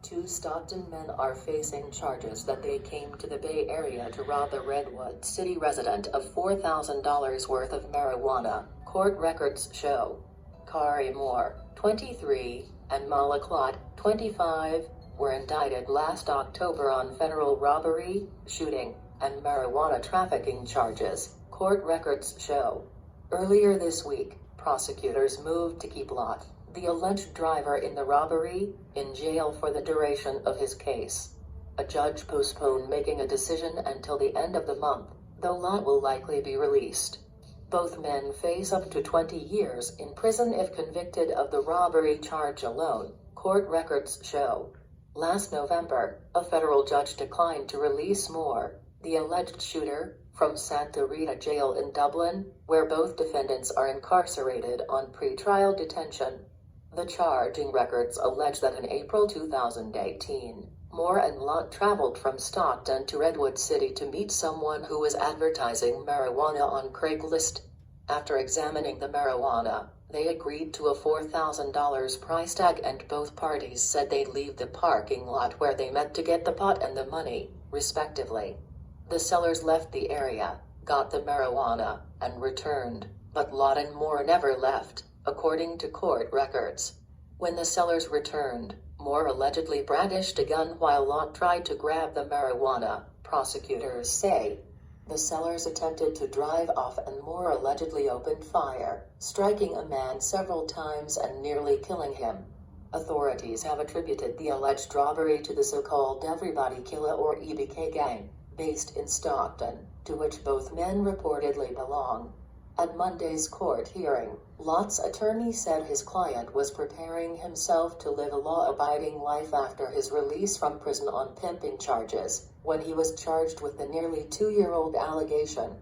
Two Stockton men are facing charges that they came to the Bay Area to rob a Redwood City resident of $4,000 worth of marijuana, court records show. Kari Moore, 23, and Mala Claude, 25, were indicted last October on federal robbery, shooting, and marijuana trafficking charges, court records show. Earlier this week, prosecutors moved to keep Lott, the alleged driver in the robbery, in jail for the duration of his case. A judge postponed making a decision until the end of the month, though Lott will likely be released. Both men face up to 20 years in prison if convicted of the robbery charge alone, court records show. Last November, a federal judge declined to release Moore, the alleged shooter, from Santa Rita Jail in Dublin, where both defendants are incarcerated on pretrial detention. The charging records allege that in April 2018, Moore and Lott traveled from Stockton to Redwood City to meet someone who was advertising marijuana on Craigslist. After examining the marijuana, they agreed to a $4,000 price tag, and both parties said they'd leave the parking lot where they met to get the pot and the money, respectively. The sellers left the area, got the marijuana, and returned, but Lott and Moore never left, according to court records. When the sellers returned, Moore allegedly brandished a gun while Lott tried to grab the marijuana, prosecutors say. The sellers attempted to drive off and Moore allegedly opened fire, striking a man several times and nearly killing him. Authorities have attributed the alleged robbery to the so-called Everybody Killer or EBK gang, based in Stockton, to which both men reportedly belong. At Monday's court hearing, Lott's attorney said his client was preparing himself to live a law-abiding life after his release from prison on pimping charges, when he was charged with the nearly 2-year-old allegation.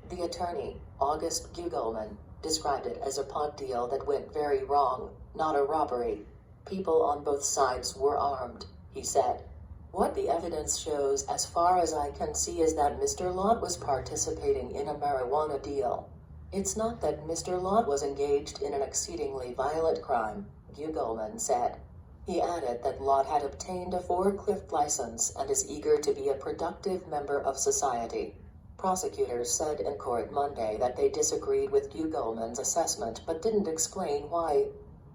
The attorney, August Gugelman, described it as a pot deal that went very wrong, not a robbery. People on both sides were armed, he said. What the evidence shows, as far as I can see, is that Mr. Lott was participating in a marijuana deal. It's not that Mr. Lott was engaged in an exceedingly violent crime, Gugelman said. He added that Lott had obtained a forklift license and is eager to be a productive member of society. Prosecutors said in court Monday that they disagreed with Gugelman's assessment but didn't explain why.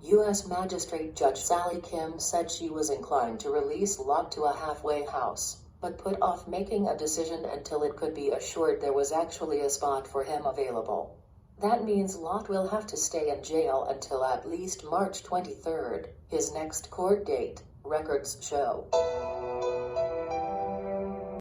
U.S. Magistrate Judge Sally Kim said she was inclined to release Lott to a halfway house, but put off making a decision until it could be assured there was actually a spot for him available. That means Lott will have to stay in jail until at least March 23rd, his next court date, records show.